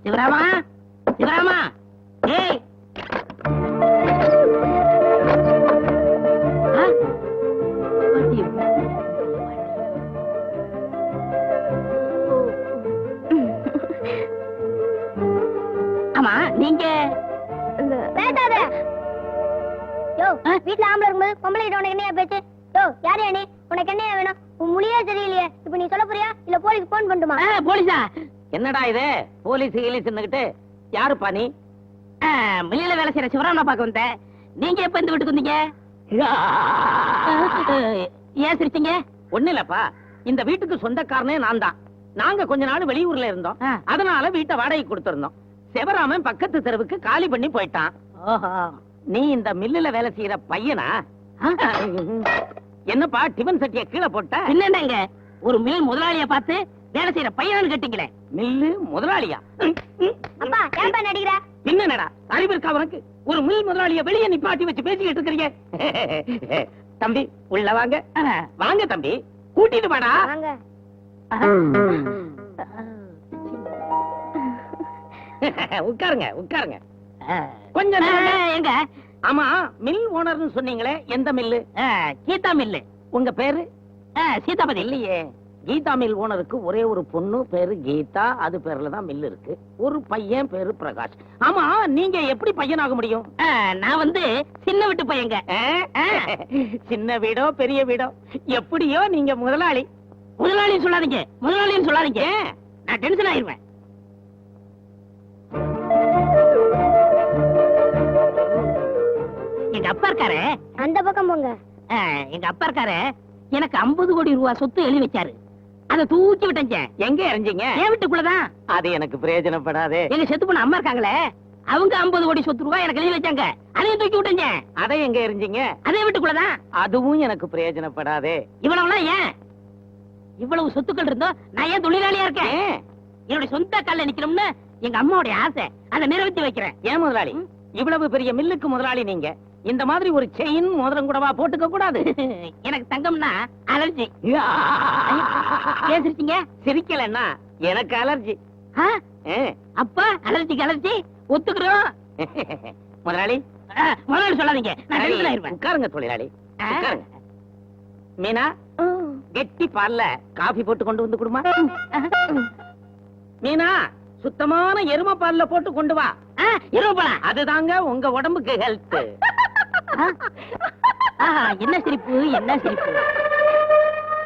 சிவராமா, சிவராமா, ஏய், ஆமா நீங்க பேசாத. யோ, வீட்ல ஆம்பளை இருக்கும்போது பொம்பளை கிட்ட உனக்கு என்னையா பேச்சு? யோ, யாரு நீ? உனக்கு என்னையா வேணும்? உன் மொழியே தெரியலையே. இப்ப நீ சொல்ல போறியா இல்ல போலீஸ் போன் பண்ணட்டுமா? போலீஸா? என்னடா இது போலீஸ் கீலீஸ்ன்னுகிட்டு? யாருப்பா நீ? மில்லில வேலை செய்யற சிவராமனை பார்க்க வந்தேன். நீங்க எப்ப இந்த வீட்டுக்கு வந்தீங்க? ஏன் சிரிச்சீங்க? ஒண்ணு இல்லப்பா, இந்த வீட்டுக்கு சொந்தக்காரனே நான் தான். நாங்க கொஞ்ச நாள் வெளியூர்ல இருந்தோம், அதனால வீட்டை வாடகை கொடுத்திருந்தோம். சிவராமன் பக்கத்து தெருவுக்கு காலி பண்ணி போயிட்டான். நீ இந்த மில்லுல வேலை செய்யற பையனா? என்னப்பா டிபன் சட்டிய கீழே போட்ட? என்னங்க ஒரு மில் முதலாளிய பார்த்து வேலை செய்யற பையனான்னு கேட்டீங்களே. மில்லு முதலாளியா? அப்பா ஏன்பா நடிக்கிற? பின்னடா அறிவு இருக்கா உனக்கு? ஒரு மில் முதலாளிய வெளியே நிப்பாட்டி வச்சு பேசிக்கிட்டு இருக்கிறீங்க. தம்பி உள்ள வாங்க. வாங்க தம்பி, கூட்டிட்டு வாடா. வாங்க. உட்காருங்க உட்காருங்க. கொஞ்சம் எங்க? ஆமா, மில் ஓனர்னு சொன்னீங்களே, எந்த மில்லு? கீதா மில்லு. உங்க பேரு? சீதாபதி. இல்லையே, கீதா மில் ஓனருக்கு ஒரே ஒரு பொண்ணு, பேரு கீதா. அது பேர்ல தான் மில் இருக்கு. ஒரு பையன் பேரு பிரகாஷ். ஆமா, நீங்க எப்படி பையனாக முடியும்? நான் வந்து சின்ன வீட்டு பையங்க. சின்ன வீடோ பெரிய வீடோ, எப்படியோ நீங்க முதலாளி. முதலாளின்னு சொல்லாதீங்க, முதலாளின்னு சொல்லாதீங்க. நான் டென்ஷன் ஆயிருவேன். எங்க அப்பா இருக்காரு, அந்த பக்கம் போங்க. எங்க அப்பா இருக்காரு, எனக்கு 50 கோடி ரூபாய் சொத்து எழுதி வச்சாரு. அதை தூக்கி விட்டேன். எங்க எறிஞ்சீங்க? என் வீட்டுக்குள்ளதான். அது எனக்கு பிரயோஜனப்படாதே. எங்க செத்து போன அம்மா இருக்காங்களே, அவங்க 50 கோடி சொத்து ரூபாய் எனக்கு எழுதி வச்சாங்க. அதையும் தூக்கி விட்டேன். அதை எங்க எறிஞ்சீங்க? அதே வீட்டுக்குள்ளதான். அதுவும் எனக்கு பிரயோஜனப்படாதே. இவ்வளவுலாம் ஏன்? இவ்வளவு சொத்துக்கள் இருந்தோ நான் ஏன் தொழிலாளியா இருக்கேன்? என்னுடைய சொந்த கால்ல நிக்கணும்னு எங்க அம்மாவுடைய ஆசை. அதை நிறைவேற்றி வைக்கிறேன். ஏன் முதலாளி, இவ்வளவு பெரிய மில்லுக்கு முதலாளி நீங்க, இந்த மாதிரி ஒரு செயின் மோதிரம் கூடவா போட்டுக்க கூடாது? எனக்கு தங்கம்னா அலர்ஜி. பேசிருச்சீங்க? சிரிக்கலன்னா எனக்கு அலர்ஜி. அப்பா அலர்ஜிக்கு அலர்ஜி ஒத்துக்கிறோம். முதலாளி முதலாளி சொல்லாதீங்க, நான் டென்ஷன் ஆயிருவேன். உட்காருங்க தொழிலாளி, உட்காருங்க. மீனா, கெட்டி பால்ல காபி போட்டு கொண்டு வந்து கொடுமா. மீனா, சுத்தமான எருமை பால்ல போட்டு கொண்டு வா. எருமை பாலா? அதுதாங்க உங்க உடம்புக்கு ஹெல்த். என்ன சிரிப்பு, என்ன சிரிப்பு.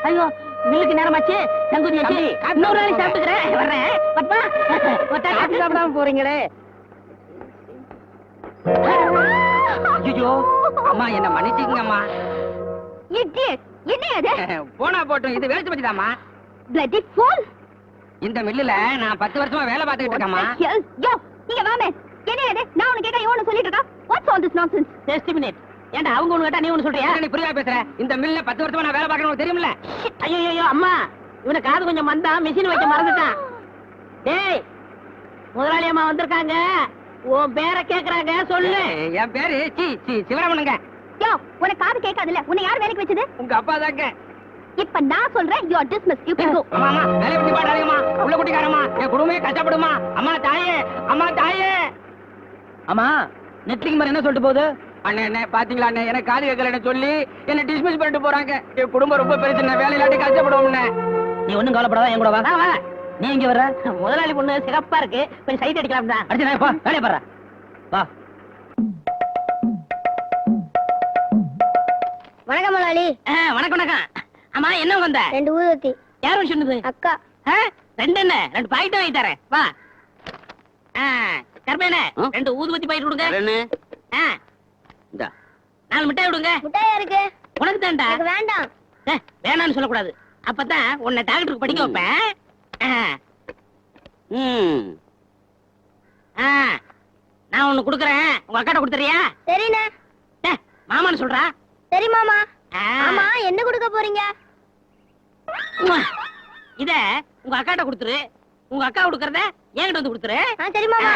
ஐயோ, மில்லுக்கு நேரமாச்சு. சங்குதியாச்சு, இன்னொரு நாளைக்கு சாப்பிட்டுக்கிறேன். வர்றேன். காபி சாப்பிடாம போறீங்களே. ஐயோ அம்மா, என்ன மன்னிச்சுக்கங்கம்மா. என்ன அது? போனா போட்டும், இது வேலை பத்திதாம்மா. bloody fool. இந்த மில்லுல நான் 10 வருஷமா வேலை பார்த்துக்கிட்டு இருக்கேம்மா. யோ, இங்க வாமே. என்ன அது? நான் உனக்கு கேட்டா இவனு சொல்லிட்டு இருக்கா? What's all this nonsense? Just a minute. ஏண்டா அவங்க ஒண்ணு கேட்டா நீ ஒண்ணு சொல்றியா? நீ புரியா பேசுற? இந்த மில்ல 10 வருஷமா நான் வேலை பார்க்கணும் தெரியுமில்ல? ஐயோ அம்மா, இவனை காது கொஞ்சம் மந்தா, மிஷின் வைக்க மறந்துட்டான். டேய், முதலாளி அம்மா வந்திருக்காங்க. உன் பேரை கேக்குறாங்க, சொல்லு. என் பேரு சிவராமனுங்க. யோ, உனக்கு காது கேட்காதுல்ல? உன்னை யார் வேலைக்கு வச்சது? உங்க அப்பா தாங்க. இப்ப நான் சொல்றேன், you are dismissed. You can go. அம்மா, வேலை விட்டு பாடாதீங்கம்மா. உள்ள குட்டிக்காரம்மா, என் குடும்பமே கஷ்டப்படுமா. அம்மா தாயே, அம்மா தாயே. அம்மா, நெட்லிங் மாதிரி என்ன சொல்லிட்டு போகுது? அண்ணே, என்ன பாத்தீங்களா அண்ணே, எனக்கு காது கேட்கலன்னு சொல்லி என்ன டிஸ்மிஸ் பண்ணிட்டு போறாங்க. என் குடும்பம் ரொம்ப பெருசு, வேலை இல்லாட்டி கஷ்டப்படுவோம். நீ ஒண்ணும் கவலைப்படாத, என் கூட வா. நீ இங்க வர்ற? முதலாளி பொண்ணு சிகப்பா இருக்கு, கொஞ்சம் சைட் அடிக்கலாம் தான். அடிச்சு வேலையை பாரு. வா. வணக்கம் முதலாளி. வணக்கம் வணக்கம். ஆமா, என்ன வந்த? 2 ஊதுவத்தி. யாரும் சொன்னது? அக்கா. 2 என்ன? 2 பாக்கெட் வாங்கி தரேன். வா. கர்மேனே, 2 ஊதுவத்தி பாக்கெட் கொடுங்க. இந்தா. 4 மிட்டாய் விடுங்க. முட்டையா இருக்கு? உனக்கு தான்டா. எனக்கு வேண்டாம். வேணான்னு சொல்லக்கூடாது. அப்பதான் உன்னை டாக்டருக்கு படிக்க வைப்பேன். நான் ஒண்ணு குடுக்கறேன், உங்க அக்காட்ட கொடுத்துறியா? சரிண்ணே. மாமான்னு சொல்றா. சரி மாமா. ஆமா, என்ன கொடுக்க போறீங்க? இத உங்க அக்காட்ட கொடுத்துரு. உங்க அக்கா கொடுக்கறத என்கிட்ட வந்து கொடுத்துரு. சரி மாமா.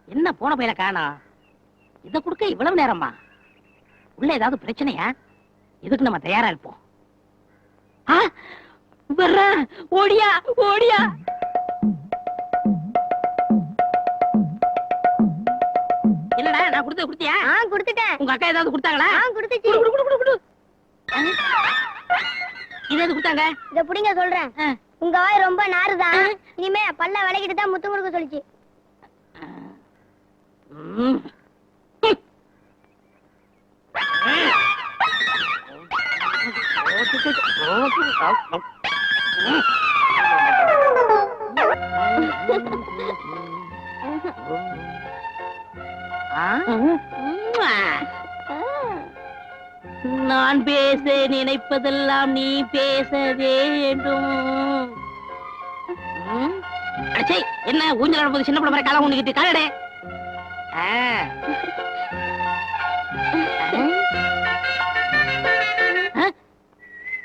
என்ன போன பையில காணோம்? இத கொடுக்க இவ்வளவு நேரமா? உள்ள ஏதாவது பிரச்சனையா? இதுக்கு நம்ம தயாரா இருப்போம். வர்றேன். ஓடியா ஓடியா. என்னடா நான் கொடுத்தது கொடுத்தியா? கொடுத்துட்டேன். உங்க அக்கா ஏதாவது கொடுத்தாங்களா? கொடுத்துச்சு. குடு, குடு, குடு, குடு. இது எது கொடுத்தாங்க? இத புடிங்க சொல்றேன். உங்க வாய் ரொம்ப நாறுதான். இனிமே பல்ல விளக்கிட்டு தான் முத்து முறுக்க சொல்லிச்சு. ம். நான் பேச நினைப்பதெல்லாம் நீ பேச வேண்டும். அடச்சே, என்ன ஊஞ்சல் ஆடும்போது சின்ன பிள்ளை மாதிரி காலம் ஊண்டிக்கிட்டு காலடே.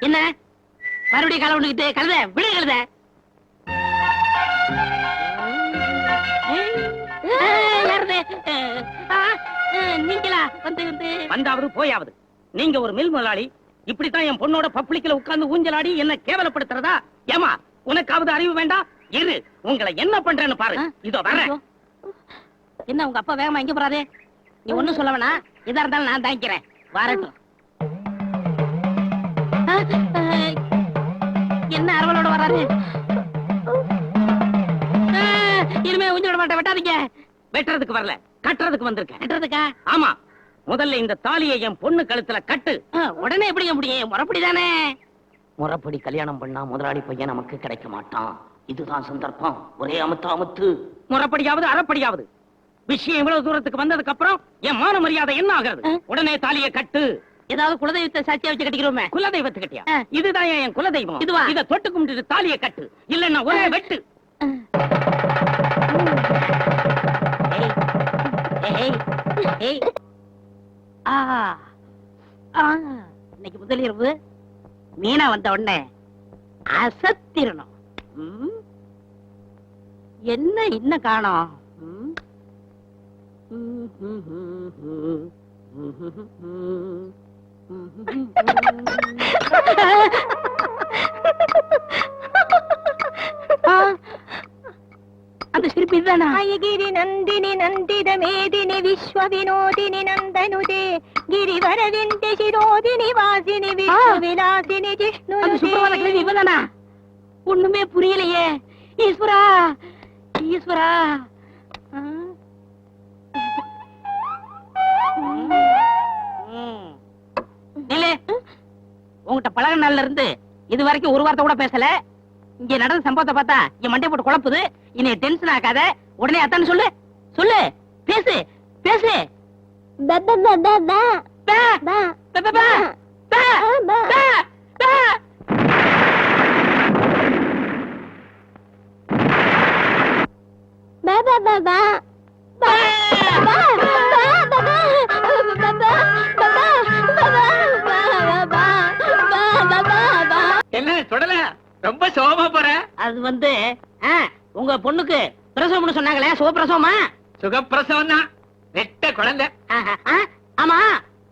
என்ன மறுபடியும் காலம் ஊண்டிக்கிட்டு கழுத விடு கழுத. நீங்களா வந்து வந்து வந்தாவது போயாவது. நீங்க ஒரு மில் முதலாளி இப்படித்தான் என் பொண்ணோட பப்ளிக்ல உட்கார்ந்து ஊஞ்சலாடி என்ன கேவலப்படுத்துறதா? ஏமா உனக்காவது அறிவு வேண்டாம்? இரு உங்களை என்ன பண்றேன்னு பாரு. இதோ வரேன். என்ன உங்க அப்பா வேகமா எங்க போறாரு? நீ ஒண்ணும் சொல்ல வேணா, எதா இருந்தாலும் நான் தாங்கிக்கிறேன். வரட்டும். என்ன அரவலோட வராரு? இனிமே ஊஞ்சல் விட மாட்டேன். வெட்டாதீங்க. வெட்டுறதுக்கு வரல, கட்டுறதுக்கு வந்திருக்கேன். வெட்டுறதுக்கா? ஆமா, முதல்ல இந்த தாலியை என் பொண்ணு கழுத்துல கட்டு. உடனே எப்படிங்க முடியும்? முறைப்படிதானே? முறைப்படி கல்யாணம் பண்ணா முதலாளி பையன் நமக்கு கிடைக்க மாட்டான். இதுதான் சந்தர்ப்பம். ஒரே அமுத்து அமுத்து. முறைப்படியாவது அறப்படியாவது. விஷயம் இவ்வளவு தூரத்துக்கு வந்ததுக்கு அப்புறம் என் மான மரியாதை என்ன ஆகிறது? உடனே தாலியை கட்டு. ஏதாவது குலதெய்வத்தை சாட்சியா வச்சு கட்டிக்கிறோமே. குலதெய்வத்துக்கிட்டியா? இதுதான் என் குலதெய்வம். இதுவா? இத தொட்டு கும்பிட்டு தாலியை கட்டு, இல்லன்னா ஒரே வெட்டு. இன்னைக்கு முதலிரவு மீனா வந்த உடனே அசத்திரணும். என்ன இன்னும் காணோம்? அந்த சிரிப்பு இதுதானா? அயகிரி நந்தினி நந்தித மேதினி விஸ்வ வினோதினி நந்தனுதே கிரிவரவிந்தி சிரோதினி வாசினி விஸ்வ விலாசினி ஜிஷ்ணு. அந்த சுப்பிரபாத கிழவி இவதானா? ஒண்ணுமே புரியலையே. ஈஸ்வரா ஈஸ்வரா. உங்ககிட்ட பழக நாள்ல இருந்து இது வரைக்கும் ஒரு வார்த்தை கூட பேசல. இங்க நடந்த சம்பவத்தை பார்த்தா என் மண்டை போட்டு குழப்புது. இனி டென்ஷன் ஆகாத, உடனே அத்தான்னு சொல்லு. சொல்லு, பேசு பேசு. என்ன தொடல ரொம்ப சோகமா போற? அது வந்து உங்க பொண்ணுக்கு பிரசவம்னு சொன்னாங்களே, சுகப்பிரசவமா? சுகப்பிரசவம் தான். ரெட்ட குழந்தை. ஆமா,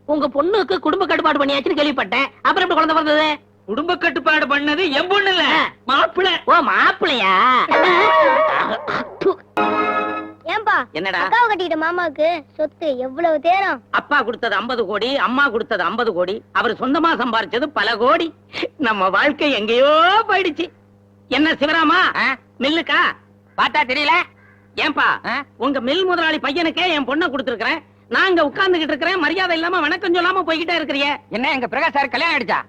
உங்க பொண்ணுக்கு குடும்ப கட்டுப்பாடு பண்ணியாச்சுன்னு கேள்விப்பட்டேன். அப்புறம் எப்படி குழந்தை பிறந்தது? குடும்ப கட்டுப்பாடு பண்ணது என் பொண்ணு இல்ல, மாப்பிள்ளை. ஓ, மாப்பிள்ளையா? ஏன்பா என்னடா? அக்காவை கட்டிக்கிட்ட மாமாவுக்கு சொத்து எவ்வளவு தேரும்? அப்பா கொடுத்தது 50 கோடி, அம்மா கொடுத்தது 50 கோடி, அவர் சொந்தமா சம்பாரிச்சது பல கோடி. நம்ம வாழ்க்கை எங்கேயோ போயிடுச்சு. என்ன சிவராமா, மில்லுக்கா? பார்த்தா தெரியல. ஏன்பா, உங்க மில் முதலாளி பையனுக்கே என் பொண்ணை கொடுத்திருக்கிறேன். நாங்க உட்கார்ந்துகிட்டு இருக்கிறேன், மரியாதை இல்லாம வணக்கம் சொல்லாம போய்கிட்டே இருக்கிறீங்க. என்ன எங்க பிரகாஷ் சார் கல்யாணம் ஆயிடுச்சா?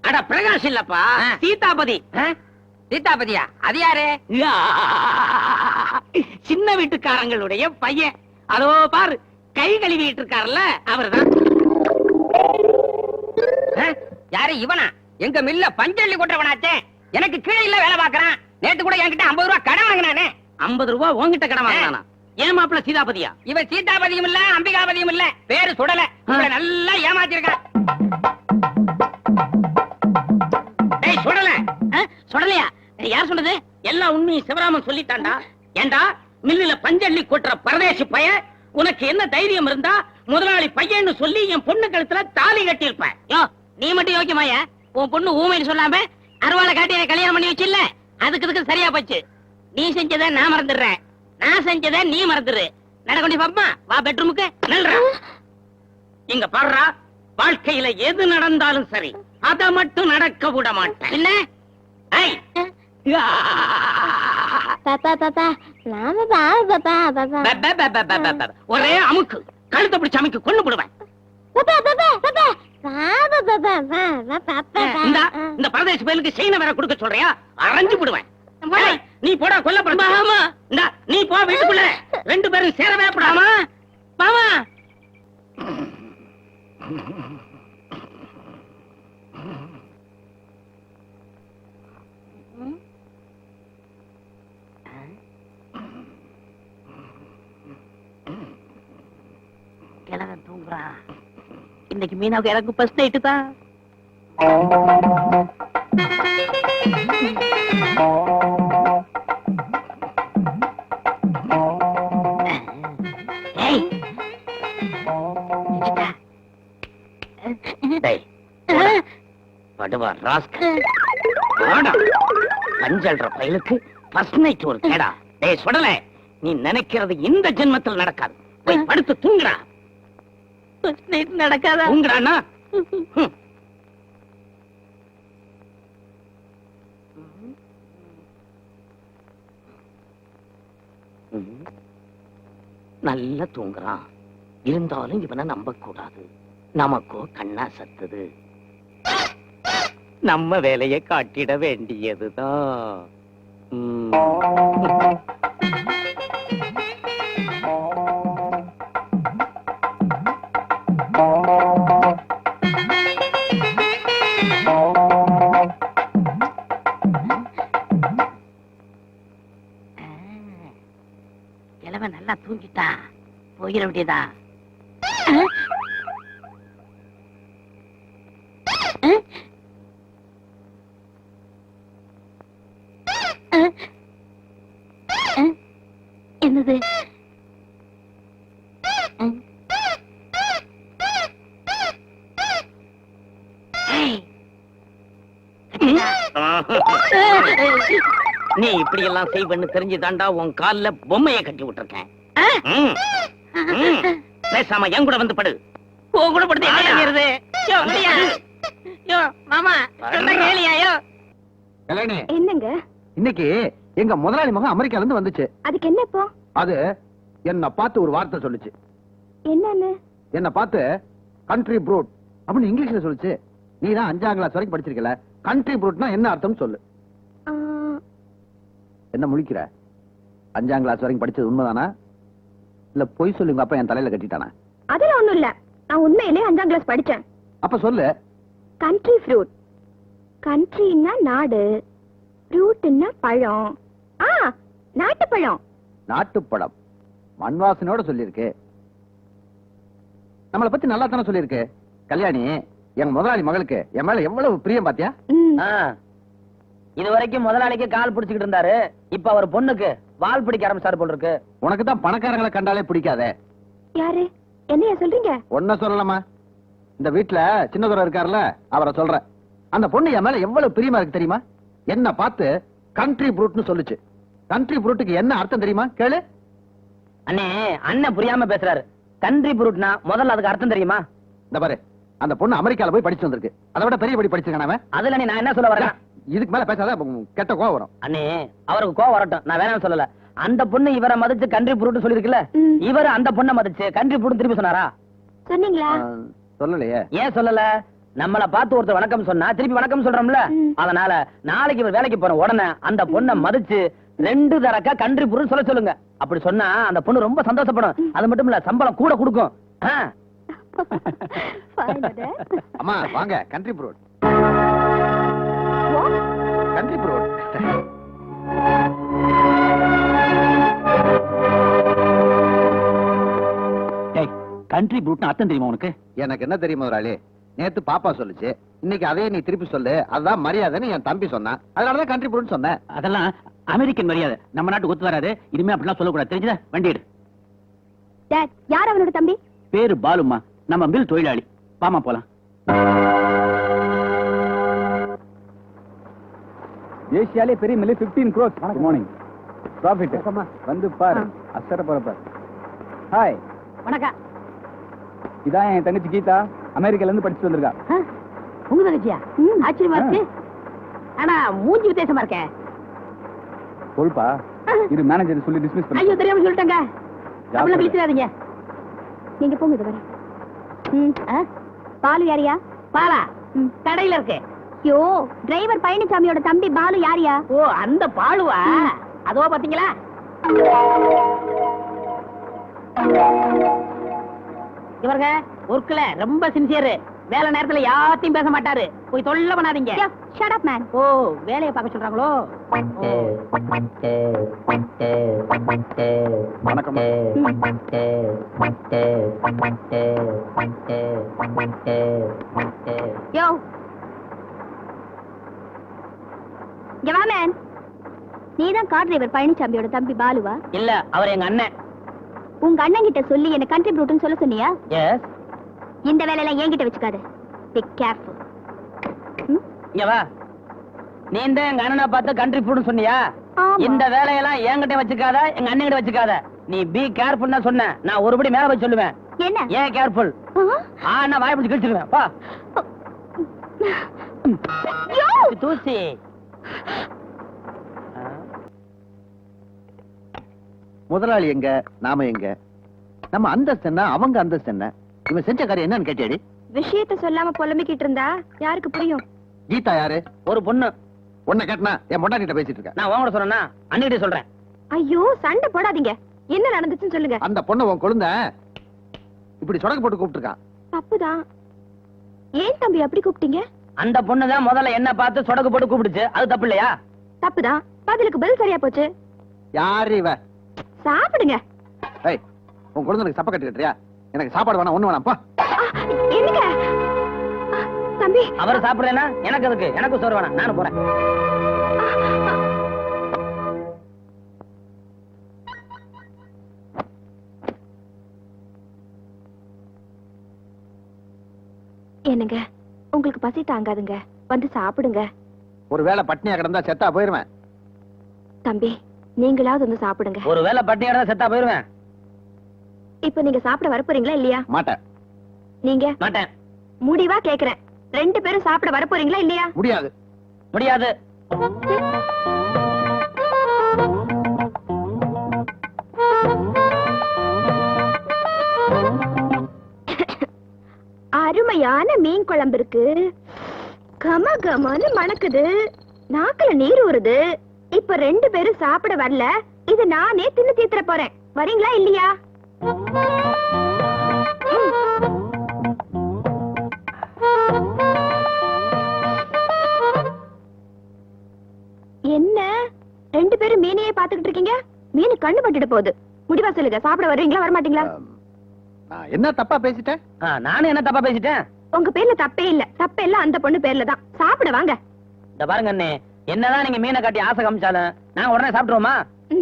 அட பிரகாஷ் இல்லப்பா, சீதாபதி. சீதாபதியா? அது யாரு? சின்ன வீட்டுக்காரங்களுடைய பையன். அதோ பாரு, கை கழுவிட்டு இருக்காருல்ல, அவர்தான். யாரு இவனா? எங்க மில்ல பஞ்சள்ளி கொட்டவனாச்சே. எனக்கு கீழே இல்ல வேலை பாக்குறான். நேத்து கூட என்கிட்ட 50 ரூபாய் கடன் வாங்கினானே. 50 ரூபாய் உன்கிட்ட கடன் வாங்கினானா? ஏன் மாப்பிள்ள சீதாபதியா? இவன் சீதாபதியும் இல்ல, அம்பிகாபதியும் இல்ல. பேரு சுடல. உங்களை நல்லா ஏமாத்திருக்கான். சுடல சொல்லலையா? யார் சொன்னது? எல்லா உண்மையும் சிவராமன் சொல்லிட்டான்டா. ஏண்டா மில்லுல பஞ்சள்ளி கொட்டுற பரதேசி பையன், உனக்கு என்ன தைரியம் இருந்தா முதலாளி பையன்னு சொல்லி என் பொண்ணு கழுத்துல தாலி கட்டி இருப்பேன். யோ, நீ மட்டும் யோக்கியமாயா? உன் பொண்ணு ஊமைன்னு சொல்லாம அருவாளை காட்டி என்னை கல்யாணம் பண்ணி வச்சில்ல, அதுக்கு இதுக்கு சரியா போச்சு. நீ செஞ்சதை நான் மறந்துடுறேன், நான் செஞ்சதை நீ மறந்துடு. நடக்கண்டி பாப்பா, வா பெட்ரூமுக்கு. நல்ல இங்க பாடுறா, வாழ்க்கையில எது நடந்தாலும் சரி, அத மட்டும் நடக்க விட மாட்டேன். என்ன? ஐய். பாப்பா பாப்பா நாம பாப்பா பாப்பா பே. ஒரே அமுக்கு, கழுத்தை பிடிச்சு அமைக்கு கொண்டு போடுவேன். பாப்பா பாப்பா பாப்பா பாப்பா பாப்பா பாப்பா இந்தா, இந்த பரதேச பயலுக்கு செயினை வேற கொடுக்க சொல்றியா? அரைஞ்சு போடுவேன். ஏய், நீ போடா கொல்லப்பட. இந்தா நீ போ வீட்டுக்குள்ள. ரெண்டு பேரும் சேரவே கூடாமா? மாமா கிழவன் தூங்குறான். இன்னைக்கு மீனாவுக்கு எனக்கு ஃபர்ஸ்ட் நைட்டு தான். ஏய். டேய், படுவா ராஸ்கல். வாடா. பஞ்சல்ற பயலுக்கு ஃபர்ஸ்ட் நைட் ஒரு கேடா. டேய் சுடல, நீ நினைக்கிறது இந்த ஜென்மத்தில் நடக்காது. போய் படுத்து தூங்குடா. ஃபர்ஸ்ட் நைட் நடக்காதா? தூங்குறானா? நல்லா தூங்குறான். இருந்தாலும் இவனை நம்ப கூடாது. நமக்கோ கண்ணா சத்துது. நம்ம வேலையை காட்டிட வேண்டியதுதான். கிழவன் நல்லா தூங்கிட்டா, போயிட வேண்டியதா. என்னது? நீ இப்படி எல்லாம் செய்வன்னு தெரிஞ்சுதாண்டா உன் கால்ல பொம்மையை கட்டி விட்டுருக்கேன். பேசாம என் கூட வந்து படு. உன் கூட படுத்து என்ன செய்யறது? மாமா என்னங்க இன்னைக்கு எங்க முதலாளி மகன் அமெரிக்கால இருந்து வந்துச்சு. அதுக்கு என்ன இப்போ? அது என்ன பார்த்து ஒரு வார்த்தை சொல்லுச்சு. என்னன்னு? என்ன பார்த்து கண்ட்ரி ப்ரூட் அப்படின்னு இங்கிலீஷ்ல சொல்லுச்சு. நீ தான் 5ஆம் கிளாஸ் வரைக்கும் படிச்சிருக்கல, கண்ட்ரி ப்ரூட்னா என்ன அர்த்தம் சொல்லு. என்ன முழிக்கிற? 5ஆம் கிளாஸ் வரைக்கும் படிச்சது உண்மைதானா இல்ல பொய் சொல்லி உங்க அப்பா என் தலையில கட்டிட்டானா? அதெல்லாம் ஒண்ணும் இல்ல, நான் உண்மையிலே 5ஆம் கிளாஸ் படிச்சேன். அப்ப சொல்லு. Country fruit. கண்ட்ரின்னா நாடு, ஃப்ரூட்னா பழம். நாட்டு பழம். நாட்டுப்பழம் மண் வாசனையோட சொல்லிருக்கு. நம்மளை பத்தி நல்லா தானே சொல்லிருக்கு. கல்யாணி, எங்க முதலாளி மகளுக்கு என் மேல எவ்வளவு பிரியம் பாத்தியா? இது வரைக்கும் முதலாளிக்கு கால் பிடிச்சுக்கிட்டு இருந்தாரு, இப்ப அவர் பொண்ணுக்கு வால் பிடிக்க ஆரம்பிச்சாரு போல இருக்கு. உனக்கு தான் பணக்காரங்களை கண்டாலே பிடிக்காதே. யாரு? என்னைய சொல்றீங்க? ஒன்ன சொல்லலாமா? இந்த வீட்டுல சின்னதுரை இருக்காருல்ல, அவரை சொல்றேன். அந்த பொண்ணு என் மேல எவ்வளவு பிரியமா இருக்கு தெரியுமா? என்ன பார்த்து கண்ட்ரி ப்ரூட்னு சொல்லுச்சு. கண்ட்ரி ப்ரூட்டுக்கு என்ன அர்த்தம் தெரியுமா? கேளு. அண்ணே, அண்ணன் புரியாம பேசுறாரு. கண்ட்ரி ப்ரூட்னா முதல்ல அதுக்கு அர்த்தம் தெரியுமா? இந்த பாரு, அந்த பொண்ணு அமெரிக்கால போய் படிச்சு வந்திருக்கு. அதை விட பெரிய படி படிச்சிருக்கானே. அதுல நீ நான் என்ன சொல்ல வரேன்? இதுக்கு மேல பேசாத, கெட்ட கோவம் வரும். அண்ணே, அவருக்கு கோவம் வரட்டும், நான் வேணாம் சொல்லல. அந்த பொண்ணு இவரை மதிச்சு கண்ட்ரி ப்ரூட் சொல்லிருக்குல்ல, இவரு அந்த பொண்ணை மதிச்சு கண்ட்ரி ப்ரூட் திருப்பி சொன்னாரா? சொன்னீங்களா? சொல்லலையே. ஏன் சொல்லல? நம்மள பார்த்து ஒருத்தர் வணக்கம் சொன்னா திருப்பி வணக்கம் சொல்றோம்ல. அதனால நாளைக்கு இவர் வேலைக்கு போன உடனே அந்த பொண்ணை மதிச்சு 2 தடக்க கண்ட்ரி ப்ரூட் சொல்ல சொல்லுங்க. அப்படி சொன்னா அந்த பொண்ணு ரொம்ப சந்தோஷப்படும். அது மட்டும் இல்ல, சம்பளம் கூட கொடுக்கும். அம்மா வாங்க, country fruit. Country fruit. Country fruit அர்த்தம் தெரியுமா உனக்கு? எனக்கு என்ன தெரியும் முதலாளி? நேத்து பாப்பா சொல்லுச்சு, இன்னைக்கு அதே நீ திருப்பி சொல்லு, அதுதான் மரியாதைன்னு என் தம்பி சொன்னான். அதனாலதான் கண்ட்ரி ப்ரூட் சொன்னேன். அதெல்லாம் அமெரிக்கன் மரியாதை, நம்ம நாட்டுக்கு ஒத்து வராது. இனிமே அப்படிலாம் சொல்லக்கூடாது, தெரிஞ்சதா? வண்டி எடு. டாட், யார் அவனோட தம்பி? பேரு பாலுமா, நம்ம மில் தொழிலாளி. பாமா போலாம். ஏசியாலே பெரிய mill 15 crores. Good morning. Profit வந்து பாரு. அசர போறப்ப. ஹாய். வணக்கம். இதான் என் தங்கச்சி கீதா, அமெரிக்கால இருந்து படிச்சுட்டு வந்திருக்கா. உங்க தங்கச்சியா? ஆச்சரியமா இருக்கு. ஆனா மூஞ்சி வித்தியாசமா இருக்க. சொல்பா. இது மேனேஜர் சொல்லி டிஸ்மிஸ் பண்ணு. ஐயோ தெரியாம சொல்லிட்டேங்க. அப்படிலாம் விழிச்சிடாதீங்க. நீங்க போங்க இது வரை. பாலு யாரியா? பாலா கடையில இருக்கு. யோ, டிரைவர் பழனிசாமியோட தம்பி பாலு யாரியா? ஓ அந்த பாலுவா? அதோ பாத்தீங்களா? இவருங்க ஒர்க்ல ரொம்ப சின்சியர். வேலை நேரத்துல யாத்தையும் பேச மாட்டாரு. போய் தொல்லை பண்ணாதீங்க. Shut up man. ஓ வேலையை பார்க்க சொல்றாங்களோ? வணக்கம். யோ, இங்க வா மேன். நீதான் கார் டிரைவர் பழனிசாமியோட தம்பி பாலுவா? இல்ல அவர் எங்க அண்ணன். உங்க அண்ணன் கிட்ட சொல்லி என்ன கண்ட்ரி ப்ரூட்னு சொல்ல சொன்னியா? எஸ். இந்த வேலையெல்லாம் என்கிட்ட வச்சுக்காத. Be careful. இங்க வா. நீ இந்த எங்க அண்ணனை பார்த்து கண்ட்ரி ஃபுட்னு சொன்னியா? ஆமா. இந்த வேலையெல்லாம் என்கிட்ட வச்சுக்காத, எங்க அண்ணன் கிட்ட வச்சுக்காத. நீ பி கேர்ஃபுல் தான் சொன்ன. நான் ஒருபடி மேல போய் சொல்லுவேன். என்ன? ஏன் கேர்ஃபுல்? நான் வாய் பிடிச்சு கிழிச்சிடுவேன். பா. யோ! தூசி. முதலாளி எங்க, நாம எங்க? நம்ம அந்தஸ்து என்ன, அவங்க அந்தஸ்து என்ன? இவன் செஞ்ச காரியம் என்னன்னு கேட்டியாடி? விஷயத்தை சொல்லாம புலம்பிக்கிட்டு இருந்தா யாருக்கு புரியும்? கீதா யாரு? ஒரு பொண்ணு. உன்னை கேட்டனா என் பொண்டாட்டிட்ட பேசிட்டு இருக்க. நான் உங்ககிட்ட சொன்னா அண்ணிட்ட சொல்றேன். ஐயோ, சண்டை போடாதீங்க. என்ன நடந்துச்சுன்னு சொல்லுங்க. அந்த பொண்ணு உன் கொழுந்த இப்படி சொடக்கு போட்டு கூப்பிட்டுருக்கான். தப்புதான். ஏன் தம்பி அப்படி கூப்பிட்டீங்க? அந்த பொண்ணு தான் முதல்ல என்ன பார்த்து சொடக்கு போட்டு கூப்பிடுச்சு. அது தப்பு இல்லையா? தப்புதான். பதிலுக்கு பதில் சரியா போச்சு. யாரு இவ? சாப்பிடுங்க. ஏய், உன் குழந்தைக்கு சப்ப கட்டுக்கிட்டியா? எனக்கு சாப்பாடு வேணாம், ஒண்ணு வேணாம். பா. என்னங்க தம்பி? அவர் சாப்பிடுறேன்னா எனக்கு அதுக்கு, எனக்கு சோறு வேணாம். நானும் போறேன். என்னங்க, உங்களுக்கு பசி தாங்காதுங்க, வந்து சாப்பிடுங்க. ஒருவேளை பட்னியா கிடந்தா செத்தா போயிருவேன். தம்பி, நீங்களாவது வந்து சாப்பிடுங்க. ஒருவேளை பட்டினியோட செத்தா போயிருவேன். இப்ப நீங்க சாப்பிட வரப்போறீங்களா இல்லையா? மாட்டேன். நீங்க? மாட்டேன். முடிவா கேக்குறேன். 2 பேரும் சாப்பிட வரப்போறீங்களா இல்லையா? முடியாது. முடியாது. அருமையான மீன் குழம்பு இருக்கு. கம கமன்னு மணக்குது. நாக்குல நீர் ஊறுது. இப்ப 2 பேரும் சாப்பிட வரல. இது நானே தின்னு தீத்துற போறேன். வரீங்களா இல்லையா? என்ன 2 பேரும் மீனையே பாத்துக்கிட்டு இருக்கீங்க? மீன் கண்ணு பட்டுட்டு போகுது. முடிவா சொல்லுங்க, சாப்பிட வருவீங்களா வரமாட்டீங்களா? நான் என்ன தப்பா பேசிட்டேன்? நானும் என்ன தப்பா பேசிட்டேன்? உங்க பேர்ல தப்பே இல்ல. தப்பெல்லாம் அந்த பொண்ணு பேர்ல தான். சாப்பிட வாங்க. இந்த பாருங்க அண்ணே, என்னதான் நீங்க மீனை காட்டி ஆசை காமிச்சாலும் நாங்க உடனே சாப்பிட்டுருவோமா?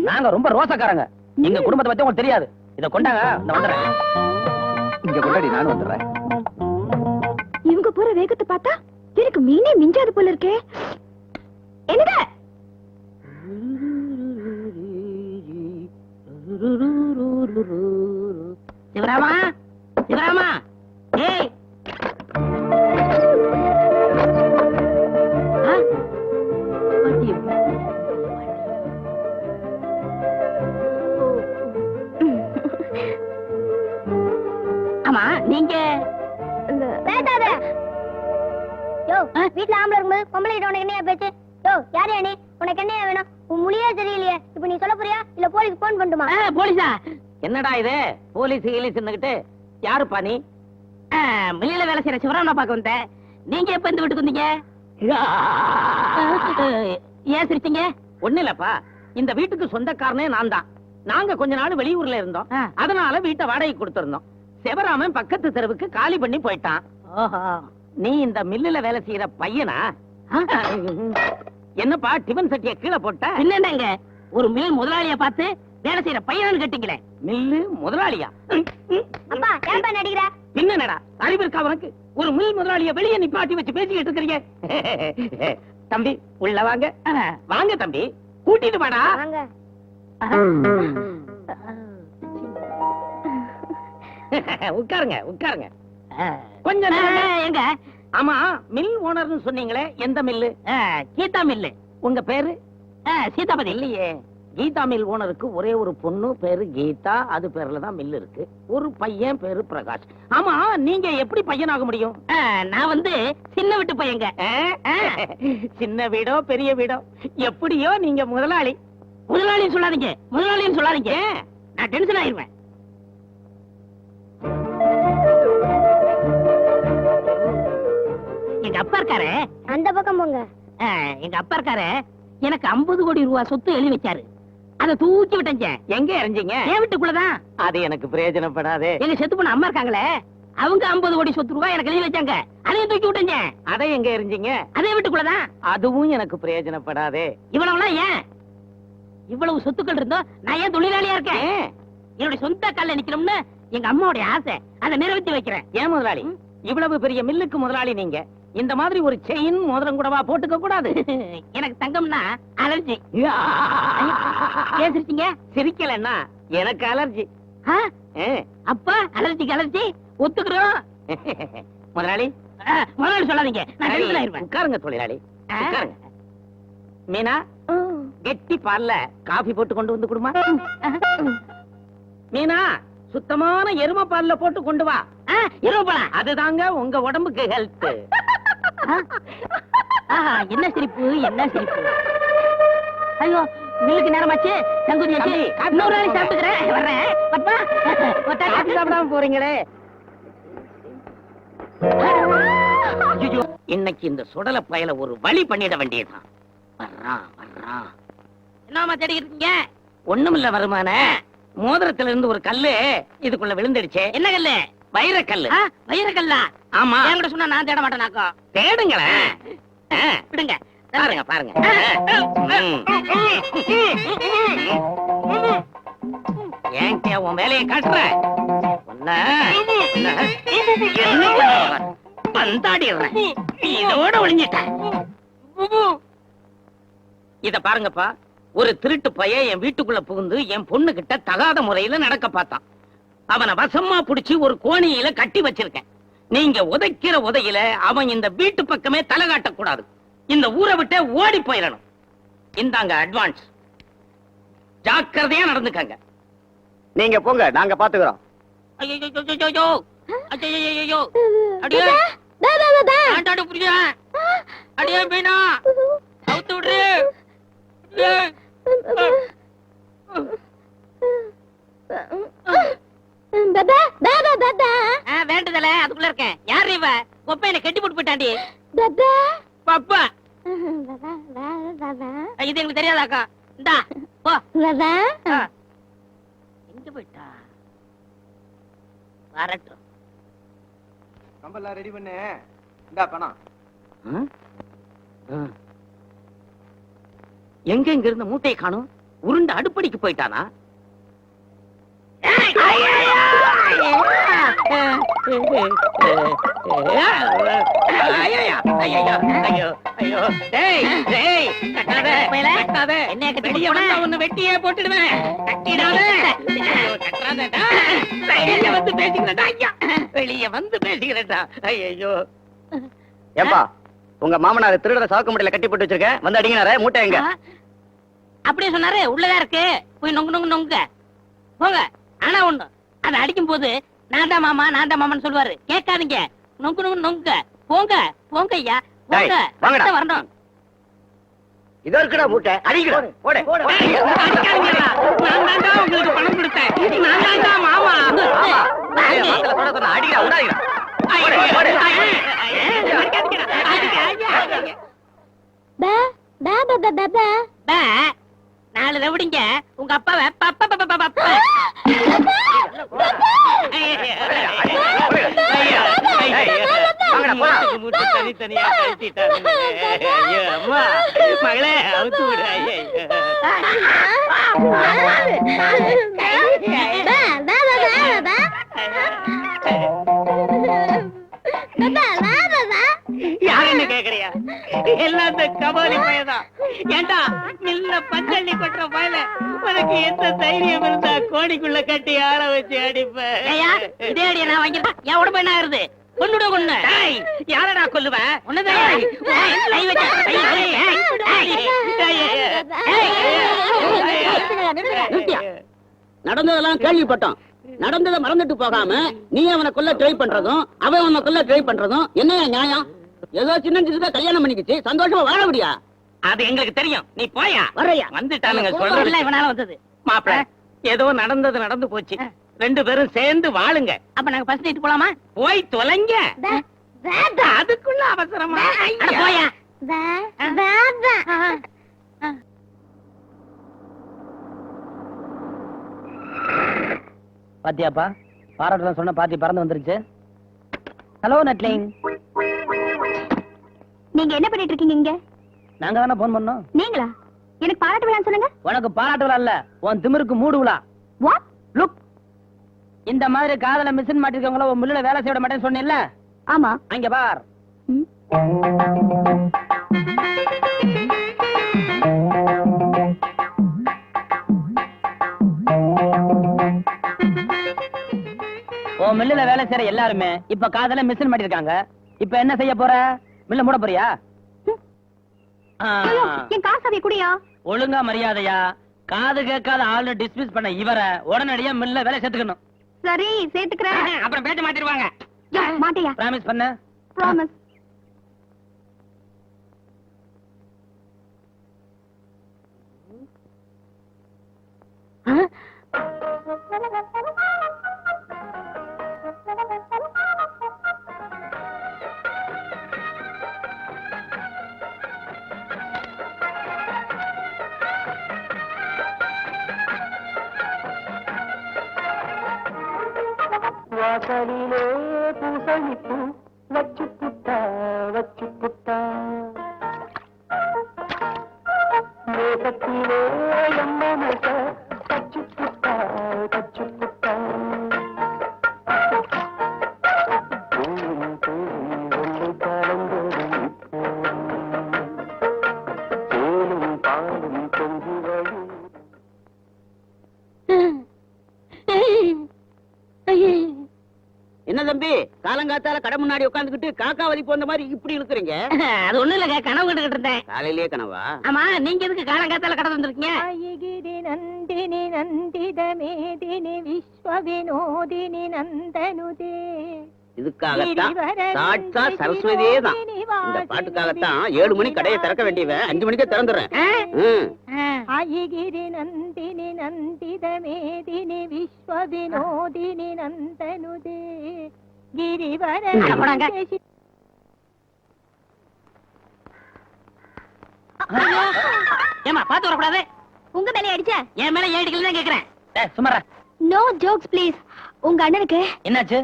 நாங்க ரொம்ப ரோசக்காரங்க. எங்க குடும்பத்தை பத்தி உங்களுக்கு தெரியாது. இத கொண்டாங்க, இந்த வந்துடுறேன். இங்க கொண்டாடி நானும் வந்துடுறேன். இவங்க போற வேகத்தை பார்த்தா எனக்கு மீனே மிஞ்சாது போல இருக்கே. என்னங்க? சிவராமா, சிவராமா, ஏய். ஆமா, நீங்க பேசாத. யோ, வீட்ல ஆம்பளை இருக்கும்போது பொம்பளை கிட்ட உனக்கு என்னையா பேச்சு? யோ, யாரு நீ? உனக்கு என்னையா வேணும்? உன் மொழியே தெரியலையே. இப்ப நீ சொல்ல போறியா இல்ல போலீஸ் போன் பண்ணட்டுமா? போலீஸா? என்னடா இது போலீஸ் கீலீஸ்ன்னுகிட்டு? யாருப்பா நீ? மில்லில வேலை செய்யற சிவராமனை பார்க்க வந்தேன். நீங்க எப்ப இந்த வீட்டுக்கு வந்தீங்க? ஏன் சிரிச்சீங்க? ஒண்ணு இல்லப்பா, இந்த வீட்டுக்கு சொந்தக்காரனே நான் தான். நாங்க கொஞ்ச நாள் வெளியூர்ல இருந்தோம். அதனால வீட்டை வாடகை கொடுத்திருந்தோம். சிவராமன் பக்கத்து தெருவுக்கு காலி பண்ணி போயிட்டான். நீ இந்த மில்லுல வேலை செய்யற பையனா? என்னப்பா டிபன் சட்டிய கீழே போட்ட? என்னங்க ஒரு மில் முதலாளிய பார்த்து வேலை செய்யற பையனான்னு கேட்டீங்களே. மில்லு முதலாளியா? அப்பா, ஏன்பா நடிக்கிற? என்னடா அறிவு இருக்கா உனக்கு? ஒரு மில் முதலாளிய வெளியே நிப்பாட்டி வச்சு பேசிக்கிட்டு இருக்கிறீங்க. தம்பி உள்ள வாங்க வாங்க தம்பி கூட்டிட்டு வாடா வாங்க. உட்காருங்க உட்காருங்க கொஞ்சம் எங்க ஆமா மில் ஓனர்னு சொன்னீங்களே எந்த மில்லு கீதா மில்லு உங்க பேரு சீதாபதி இல்லையே கீதா மில் ஓனருக்கு ஒரே ஒரு பொண்ணு பேரு கீதா அது பேர்ல தான் மில் இருக்கு ஒரு பையன் பேரு பிரகாஷ் ஆமா நீங்க எப்படி பையனாக முடியும் நான் வந்து சின்ன வீட்டு பையங்க சின்ன வீடோ பெரிய வீடோ எப்படியோ நீங்க முதலாளி முதலாளின்னு சொல்லாதீங்க முதலாளின்னு சொல்லாதீங்க நான் டென்ஷன் ஆயிருவேன் எங்க அப்பா இருக்காரு அந்த பக்கம் போங்க. எங்க அப்பா இருக்காரு எனக்கு 50 கோடி ரூபாய் சொத்து எழுதி வச்சாரு அதை தூக்கி விட்டேங்க எங்க எறிஞ்சீங்க என் வீட்டுக்குள்ளதான் அது எனக்கு பிரயோஜனப்படாதே எங்க செத்து போன அம்மா இருக்காங்களே அவங்க 50 கோடி சொத்து ரூபாய் எனக்கு எழுதி வச்சாங்க அதையும் தூக்கி விட்டேங்க அதை எங்க எறிஞ்சீங்க அதே வீட்டுக்குள்ளதான் அதுவும் எனக்கு பிரயோஜனப்படாதே இவ்வளவுலாம் ஏன் இவ்வளவு சொத்துக்கள் இருந்தோம் நான் ஏன் தொழிலாளியா இருக்கேன் என்னுடைய சொந்த கால்ல நிக்கணும்னு எங்க அம்மாவுடைய ஆசை அதை நிறைவேற்றி வைக்கிறேன் ஏன் முதலாளி இவ்வளவு பெரிய மில்லுக்கு முதலாளி நீங்க இந்த மாதிரி ஒரு செயின் மோதிரம் கூடவா போட்டுக்க கூடாது எனக்கு தங்கம்னா அலர்ஜி பேசிருச்சீங்க சிரிக்கலன்னா எனக்கு அலர்ஜி அப்பா அலர்ஜிக்கு அலர்ஜி ஒத்துக்கிறோம் முதலாளி முதலாளி சொல்லாதீங்க நான் டென்ஷன் ஆயிருவேன் உட்காருங்க தொழிலாளி உட்காருங்க. மீனா கெட்டி பால்ல காபி போட்டு கொண்டு வந்து கொடுமா மீனா சுத்தமான எருமை பால்ல போட்டு கொண்டு வா இருப்பா அதுதாங்க உங்க உடம்புக்கு ஹெல்த் என்ன சிரிப்பு என்ன சிரிப்பு ஐயோ மில்லுக்கு நேரமாச்சு சங்குதி தம்பி, காபி இன்னொரு நாளைக்கு சாப்பிட்டு சாப்பிட்டுக்கிறேன் வர்றேன் பத்மா காபி சாப்பிடாம போறீங்களே ஐயோ இன்னைக்கு இந்த சுடல பயல ஒரு வழி பண்ணிட வேண்டியதுதான் வர்றான் வர்றான் என்னமா தேடிக்கிட்டு இருக்கீங்க ஒண்ணுமில்ல வருமான மோதிரத்துல இருந்து ஒரு கல்லு இதுக்குள்ள விழுந்துடுச்சே என்ன கல்லு வைரக்கல்லு வைரக்கல்லா ஆமா என்கிட்ட சொன்னா நான் தேட மாட்டேனாக்கோ தேடுங்களேன் விடுங்க பாருங்க பாருங்க ஏன் உன் வேலையை காட்டுற பந்தாடிடுறேன் இதோட ஒளிஞ்சிட்டேன் இத பாருங்கப்பா ஒரு திருட்டு பையன் என் வீட்டுக்குள்ள புகுந்து என் பொண்ணு கிட்ட தகாத முறையில நடக்க பார்த்தான் அவனை வசமா புடிச்சு ஒரு கோணியில கட்டி வச்சிருக்கேன் நீங்க உதைக்கிற உதையில அவன் இந்த வீட்டு பக்கமே தலை காட்டக்கூடாது இந்த ஊரை விட்டு ஓடி போயிடணும் இந்தாங்க அட்வான்ஸ் ஜாக்கிரதையா நடந்துக்கங்க நீங்க போங்க நாங்க பாத்துக்கிறோம் அடியே ஆண்டாடு புரியா அடியே மீனா அவுத்து விடுற வேண்டதல அதுக்குள்ள இருக்கேன் யாரு இவ கொப்பையில கெட்டி போட்டு போயிட்டாண்டி பாப்பா இது எங்களுக்கு தெரியாதாக்கா இந்தா போ எங்க போயிட்டா வரட்டும் கம்பெல்லாம் ரெடி பண்ணு இந்தா பணம் எங்க இங்க இருந்த மூட்டையை காணும் உருண்டு அடுப்படிக்கு போயிட்டானா வெட்டியே போட்டுடுவேன் வெளியே வந்து பேசிக்கிறேன்டா ஐயோ ஏப்பா உங்க மாமனார் திருடர சாக்கு முட்டையில கட்டி போட்டு வச்சிருக்கேன் வந்து அடிங்கனாரே மூட்டை எங்க அப்படியே சொன்னாரு உள்ளதா இருக்கு போய் நொங்கு நொங்கு நொங்க போங்க ஆனா ஒண்ணு அதை அடிக்கும் போது நான் தான் மாமான்னு சொல்லுவாரு கேட்காதீங்க நொங்கு நொங்கு நொங்க போங்க போங்க ஐயா போங்க வாங்கடா. அடுத்து வரணும் இதோ இருக்குடா மூட்டை அடிக்கிறோம் போடு அடிக்காதீங்கடா. நான் தான் உங்களுக்கு பணம் கொடுத்தேன் நான் தான் மாமா அடிக்கிறா விடாதீங்க நாலு ரவுடிங்க உங்க அப்பாவை தனித்தனியா அம்மா மகளே அவுத்து விடு யாருன்னு கேக்குறியா? எல்லாம் இந்த கபாலி பையதான். ஏண்டா மில்ல பஞ்சள்ளி கொட்டுற பயல, உனக்கு எந்த தைரியம் இருந்தா கோடிக்குள்ள கட்டி ஆள வச்சு அடிப்ப? இதே அடிய நான் வாங்கிட்டா என் உடம்பு என்ன ஆகுது? கொன்னுட கொன்னு. யாரடா கொல்லுவ? நடந்ததெல்லாம் கேள்விப்பட்டோம். நடந்ததை மறந்துட்டு போகாம நீ அவனை கொல்ல ட்ரை பண்றதும் அவன் அவனை கொல்ல ட்ரை பண்றதும் என்ன நியாயம்? ஏதோ சின்ன சின்னதா கல்யாணம் பண்ணிக்கிச்சு சந்தோஷமா வாழ முடியா? அது எங்களுக்கு தெரியும். நீ போயா வரையா வந்துட்டானுங்க சொல்றதுல இவனால வந்தது. மாப்பிள ஏதோ நடந்தது நடந்து போச்சு. ரெண்டு பேரும் சேர்ந்து வாழுங்க. அப்ப நாங்க ஃபர்ஸ்ட் நைட் போலாமா? போய் தொலைங்க. அதுக்குள்ள அவசரமா? போயா பாத்தியாப்பா, பாராட்டுலாம் சொன்ன பாத்தி பறந்து வந்துருச்சு. ஹலோ நட்லிங். நீங்க என்ன பண்ணிட்டு இருக்கீங்க இங்க? நாங்க தானே போன் பண்ணோம். நீங்களா? எனக்கு பாராட்டு விழான்னு சொன்னீங்க. உனக்கு பாராட்டு விழா இல்ல, உன் திமிருக்கு மூடு விழா. வாட்? லுக், இந்த மாதிரி காதல மிஷின் மாட்டிருக்கவங்கள உன் முள்ளுல வேலை செய்ய விட மாட்டேன்னு சொன்னேன்ல, ஆமா. அங்க பார். ம். உன் மில்லுல வேலை செய்யற எல்லாருமே இப்ப காதல மிஷின் மாட்டிருக்காங்க. இப்ப என்ன செய்ய போற? மில்ல மூட போறியா? ஐயோ, என் காசாவை குடியா? ஒழுங்கா மரியாதையா காது கேட்காத ஆளு டிஸ்மிஸ் பண்ண இவரை உடனடியா மில்ல வேலை சேர்த்துக்கணும். சரி, சேர்த்துக்கிறேன். அப்புறம் பேட்ட மாட்டிருவாங்க. மாட்டியா? பிராமிஸ் பண்ண. ப்ராமிஸ். வாசலிலே பூசணிப்பு வச்சு புட்டா வச்சு புட்டா, தேசத்திலே எம்மனச தச்சு புட்டா தச்சு புட்டா. என்ன தம்பி, காலங்காத்தால கடை முன்னாடி உட்காந்துக்கிட்டு காக்கா வலி போன்ற மாதிரி இப்படி இழுக்குறீங்க? அது ஒண்ணு இல்ல, கனவு கண்டுகிட்டு இருந்தேன். காலையிலேயே கனவா? ஆமா, நீங்க எதுக்கு காலங்காத்தால கடை வந்திருக்கீங்க? ஐகிரி நந்தினி நந்தித மேதினி விஸ்வ வினோதினி நந்தனுதே. இதுக்காகத்தான் சாட்சா சரஸ்வதியே தான். இந்த பாட்டுக்காகத்தான் 7 மணி கடையை திறக்க வேண்டியவன் 5 மணிக்கே திறந்துடுறேன். ஐகிரி நந்தினி நந்தித மேதினி விஸ்வ வினோதினி நந்தனுதே. கிரிவர ஏமா பாத்து வரக்கூடாது. உங்க மேலே அடிச்ச? என் மேல ஏடிக்கல தான் கேக்குறேன். சுமாரா நோ ஜோக்ஸ் ப்ளீஸ். உங்க அண்ணனுக்கு என்னாச்சு?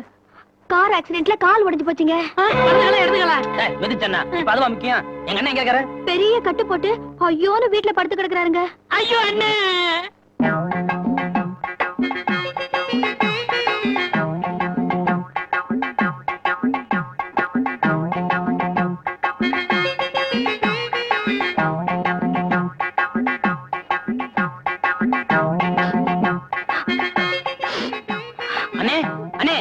கார் ஆக்சிடென்ட்ல கால் உடைஞ்சு போச்சுங்க. எடுத்துக்கலாம். விதிச்சண்ணா, இப்ப அதுவா முக்கியம். எங்க அண்ணன் கேக்குற? பெரிய கட்டு போட்டு ஐயோன்னு வீட்டுல படுத்து கிடக்குறாருங்க. ஐயோ அண்ணே. அண்ணே அண்ணே.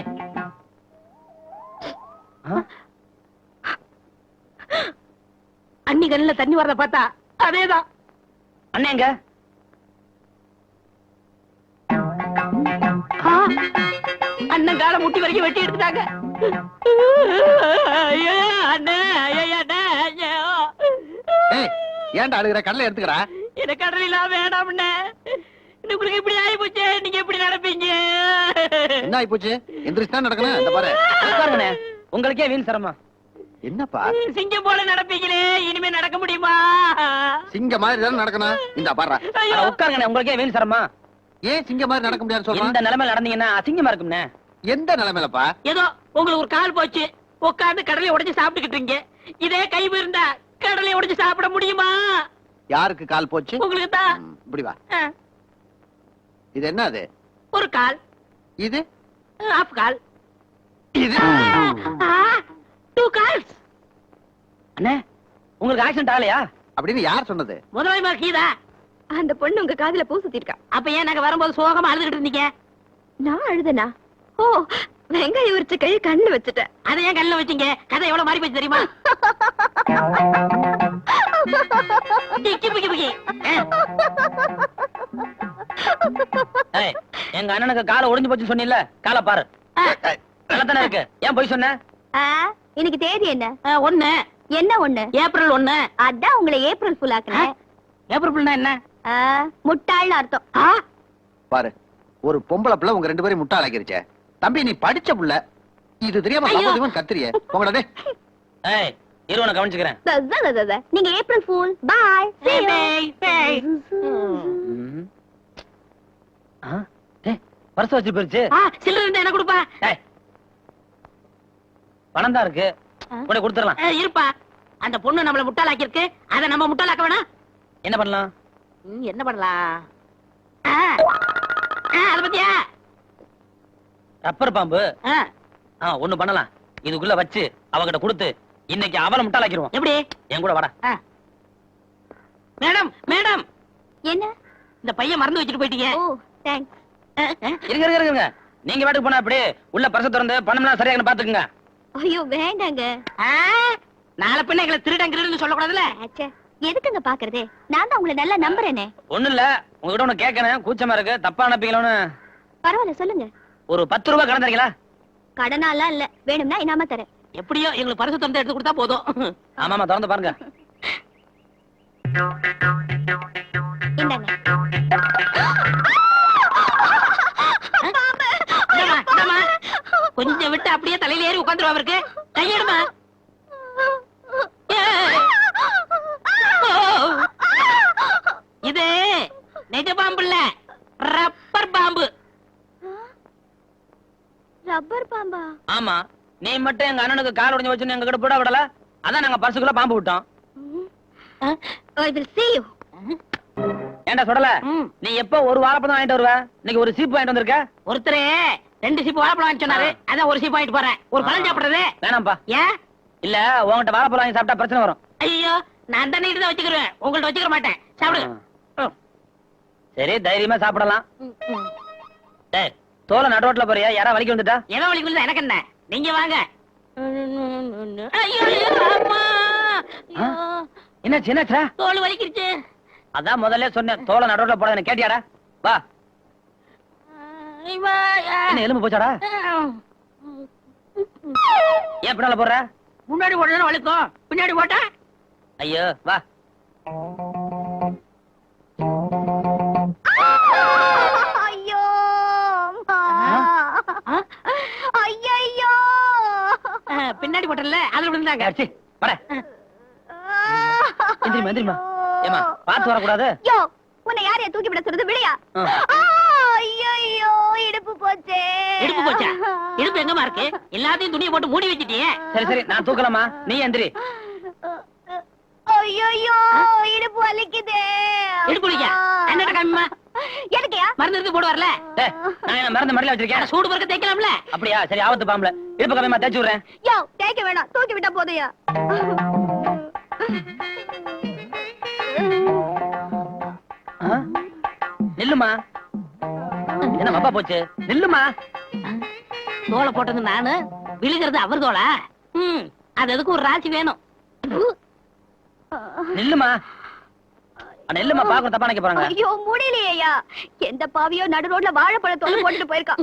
அண்ணி கண்ணுல தண்ணி வரத பார்த்தா அதேதான். அண்ணே எங்க? அண்ணன் காலை முட்டி வரைக்கும் வெட்டி எடுத்துட்டாங்க. ஐயோ அண்ணே, ஐயோ அண்ணே, ஐயோ. ஏய், ஏன்டா அழுகுற? கடலை எடுத்துக்கடா. எனக்கு கடலாம் வேண்டாம் அண்ணே. உங்களுக்கு இப்படி ஆயி போச்சு, நீங்க எப்படி நடப்பீங்க? என்ன ஆயி போச்சு? எந்திரிச்சு தான் நடக்கணும். இந்த பாரு. உட்காருங்கண்ணே, உங்களுக்கே வீண் சிரமம். என்னப்பா சிங்கம் போல நடப்பீங்களே, இனிமே நடக்க முடியுமா? சிங்க மாதிரி தானே நடக்கணும். இந்த பாரு. ஐயோ. உட்காருங்கண்ணே, உங்களுக்கே வீண் சிரமம். ஏன் சிங்க மாதிரி நடக்க முடியாதுன்னு சொல்றேன்? இந்த நிலைமையில நடந்தீங்கன்னா அசிங்கமா இருக்கும்ண்ணே. எந்த நிலைமையிலப்பா? ஏதோ உங்களுக்கு ஒரு கால் போச்சு, உட்கார்ந்து கடலை உடைச்சு சாப்பிட்டுக்கிட்டு இருக்கீங்க. இதே கை இருந்தா கடலை உடைச்சு சாப்பிட முடியுமா? யாருக்கு கால் போச்சு? உங்களுக்கு தான். இப்படி வா. இது என்னது? ஒரு கால். இது ஆஃப் கால். இது 2 கால்ஸ். அண்ணே உங்களுக்கு ஆக்சிடென்ட் ஆகலையா? அப்படின்னு யார் சொன்னது? முதலாளி கீதா. அந்த பொண்ணு உங்க காதுல பூ சுத்திருக்கா. அப்ப ஏன் நாங்க வரும்போது சோகமா அழுதுகிட்டு இருந்தீங்க? நான் அழுதனா? ஓ, வெங்காயம் உரிச்ச கையை கண்ணுல வச்சுட்டேன். அதை ஏன் கல்ல வச்சீங்க? கதை எவ்வளவு மாறி போச்சு தெரியுமா? டிக்கி பிக்கி பிக்கி. ஏய், எங்க அண்ணனுக்கு காலை ஒடிஞ்சு போச்சு சொன்னீல்ல, காலை பாரு. நல்லதானே இருக்கு. ஏன் போய் சொன்ன? இன்னைக்கு தேதி என்ன? 1 என்ன 1? ஏப்ரல் 1. அதான் உங்களை ஏப்ரல் ஃபுல் ஆக்குனேன். ஏப்ரல் ஃபுல்னா என்ன? முட்டாள்னு அர்த்தம். பாரு, ஒரு பொம்பளை பிள்ளை உங்க 2 பேரும் முட்டாளாக்கிருச்சே. தம்பி நீ படிச்ச புள்ள, இது தெரியாம ஐயோ. சம்பந்தம் கத்திரிய உங்களே. ஏய், இருவனை கவனிச்சுக்கிறேன். நீங்க ஏப்ரல் ஃபுல். பாய். பேய், பேய். பர்ஸ் வச்சு போயிருச்சு. சில்லறை இருந்தா என்ன கொடுப்பா? ஏய், பணம் தான் இருக்கு, உடனே கொடுத்துடலாம். இருப்பா. அந்த பொண்ணு நம்மள முட்டாளாக்கி இருக்கு, அதை நம்ம முட்டாளாக்க வேணாம். என்ன பண்ணலாம்? என்ன பண்ணலாம்? அத பத்தியா? ரப்பர் பாம்பு. ஒண்ணு பண்ணலாம். இதுக்குள்ள வச்சு அவகிட்ட கொடுத்து இன்னைக்கு அவளை முட்டாளாக்கிடுவோம். எப்படி? என் கூட வாடா. மேடம், மேடம், என்ன? இந்த பையன் மறந்து வச்சுட்டு போயிட்டீங்க. ஓ, தேங்க்ஸ். இருங்க. நீங்க வீட்டுக்கு போனா அப்படி உள்ள பர்ஸ் திறந்து பணம்லாம் சரியாக பாத்துக்குங்க. ஐயோ வேண்டாங்க. நாளை பின்ன எங்களை திருடங்கிறன்னு சொல்லக்கூடாதுல்ல. அச்சே, எதுக்குங்க பாக்குறதே? நான் தான் உங்களை நல்லா நம்புறேனே. ஒண்ணு இல்ல, உங்ககிட்ட ஒண்ணு கேட்கணும், கூச்சமா இருக்கு, தப்பா அனுப்பிங்களோன்னு. பரவாயில்ல, சொல்லுங்க. ஒரு 10 ரூபாய் கடன் தரீங்களா? கடனாலாம் இல்ல, வேணும்னா இனாம தரேன். எப்படியோ எங்களுக்கு பரிசு தந்து எடுத்து கொடுத்தா போதும். ஆமாமா, திறந்து பாருங்க. இந்தாங்க. இந்தாம்மா. கொஞ்சம் விட்டு அப்படியே தலையில ஏறி உட்காந்துருவா இருக்கு. கையெடுமா. இது நிஜ பாம்பு இல்ல, ரப்பர் பாம்பு. ரப்பர் பாம்பா? ஆமா, நீ மட்டும் எங்க அண்ணனுக்கு கால் உடைஞ்சு வச்சுன்னு எங்க கிட்ட போட விடல, அதான் நாங்க பர்சுக்குள்ள பாம்பு விட்டோம். I will see you. ஏன்டா சொல்லல? நீ எப்ப ஒரு வாழைப்பழம் வாங்கிட்டு வருவ? இன்னைக்கு ஒரு சீப்பு வாங்கிட்டு வந்திருக்க. ஒருத்தரே 2 சீப்பு வாழைப்பழம் வாங்கி சொன்னாரு, அதான் ஒரு சீப்பு வாங்கிட்டு போறேன். ஒரு பழம் சாப்பிடுறது வேணாம்பா. ஏன்? இல்ல, உன்கிட்ட வாழைப்பழம் வாங்கி சாப்பிட்டா பிரச்சனை வரும். ஐயோ, நான் தானே தான் வச்சுக்கிறேன், உங்கள்ட்ட வச்சுக்க மாட்டேன். சாப்பிடுங்க. சரி, தைரியமா சாப்பிடலாம். டேய், தோலை நடுரோட்ல போறியா? யாரா வலிக்கு வந்துட்டா? எவன் வலிக்குள்ள எனக்கு என்ன? நீங்க வாங்க. ஐயோ, அம்மா. ஐயோ, என்னாச்சுடா? தோல் வலிக்கிருச்சு. அதான் முதல்ல சொன்னேன், தோலை நடுரோட்ல போட. என்ன கேட்டியாடா? வா. என்ன எலும்பு போச்சாடா? ஏன் பின்னால போடுற? முன்னாடி போட்டா வலிக்கும், பின்னாடி போட்டா? ஐயோ, வா. ஐயோ ஐயோ, பின்னாடி போட்டல, அதுல விழுந்தாங்க. சரி, வர. எந்திரிமா, எந்திரிமா. ஏமா, பார்த்து வரக்கூடாது. யோ, உன்னை யாரையா தூக்கி விட சொல்றது? விளையா? ஐயோ, இடுப்பு போச்சே. இடுப்பு போச்சா? இடுப்பு எங்கம்மா இருக்கு? எல்லாத்தையும் துணியை போட்டு மூடி வச்சிட்டியே. சரி, நான் தூக்கலாமா? நீ எந்திரி. ஐயோ, இடுப்பு வலிக்குதே. இடுப்பு வலிக்கா? என்னட்ட காமிமா. எதுக்கையா? மருந்து இருந்து போடு வரல. டேய், நான் என்ன மருந்து மடியில வச்சிருக்கேன்? சூடு பறக்க தேய்க்கலாம்ல. அப்படியா? சரி, ஆபத்து பாம்பல. இடுப்பு கம்மியமா தேய்ச்சி விடுறேன். யோ, தேய்க்க வேணாம், தூக்கி விட்டா போதையா. நில்லுமா. என்ன மப்பா போச்சு? நில்லுமா. தோலை போட்டது நானு, விழுகிறது அவர் தோலா? அது அதுக்கு ஒரு ராசி வேணும். நில்லுமா. நெல்லுமா, பாக்க தப்பா நினைக்க போறாங்க. ஐயோ, முடியலையா? எந்த பாவியோ நடு ரோட்ல வாழைப்பழத்தோட போட்டுட்டு போயிருக்கான்.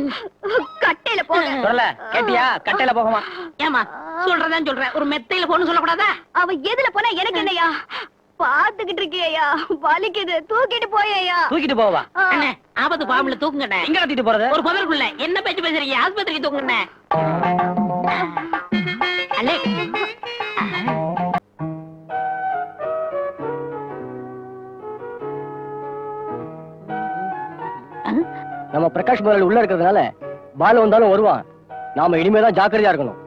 கட்டையில போங்க. சொல்லல கேட்டியா? கட்டையில போகுமா? ஏமா சொல்றதான் சொல்றேன், ஒரு மெத்தையில போன்னு சொல்லக்கூடாதா? அவ எதுல போனா எனக்கு என்னையா? பாத்துக்கிட்டு இருக்கியா? வலிக்குது, தூக்கிட்டு போயா. தூக்கிட்டு போவா? அண்ணே, ஆபத்து பாம்புல தூக்குங்கண்ணே. எங்க கட்டிட்டு போறது? ஒரு புதருக்குள்ள என்ன பேச்சு பேசுறீங்க? ஆஸ்பத்திரிக்கு தூக்குங்கண்ணே. அண்ணே, நம்ம பிரகாஷ் முதலாளி உள்ள இருக்கிறதுனால பாலு வந்தாலும் வருவான். நாம இனிமேதான் ஜாக்கிரதையா இருக்கணும்.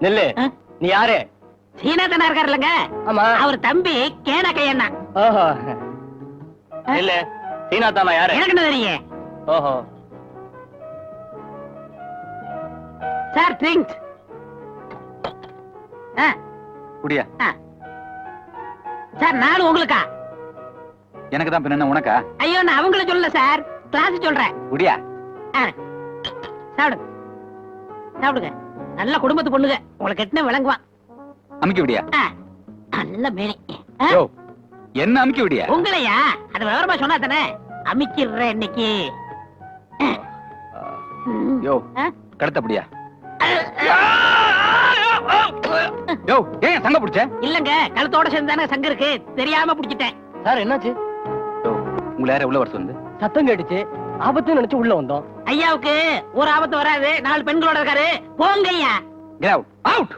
நெல்லு, நீ யாரு? சீனாதனா இருக்காருல்லங்க, ஆமா, அவர் தம்பி கேன கையண்ணா. ஓஹோ. நெல்லு, சீனாதானா யாரு? எனக்கு என்ன தெரியும்? ஓஹோ. Sir drinks. குடியா? சார் 4 உங்களுக்கா? எனக்கு தான் பின்ன உனக்கா? ஐயோ நான் அவங்கள சொல்லல சார், கிளாஸ் சொல்றேன். குடியா? சாப்பிடுங்க சாப்பிடுங்க. நல்ல குடும்பத்து பொண்ணுங்க, உங்களுக்கு எத்தனை விளங்குவான். அமுக்கி விடியா? நல்ல மேனி. யோ, என்ன அமுக்கி விடியா? உங்களையா? அது விவரமா சொன்னா தானே அமுக்கிடுறேன் இன்னைக்கு. யோ, கடத்தப்படியா? யோ, ஏன் சங்க பிடிச்ச? இல்லங்க, கழுத்தோட சேர்ந்து தானே சங்க இருக்கு, தெரியாம பிடிச்சிட்டேன். சார் என்னாச்சு? யோ, உங்களை யார உள்ள வர சொன்னது? சத்தம் கேட்டுச்சு, ஆபத்துன்னு நினைச்சு உள்ள வந்தோம். ஐயாவுக்கு ஒரு ஆபத்து வராது, 4 பெண்களோட இருக்காரு. போங்க ஐயா. Get out. Out.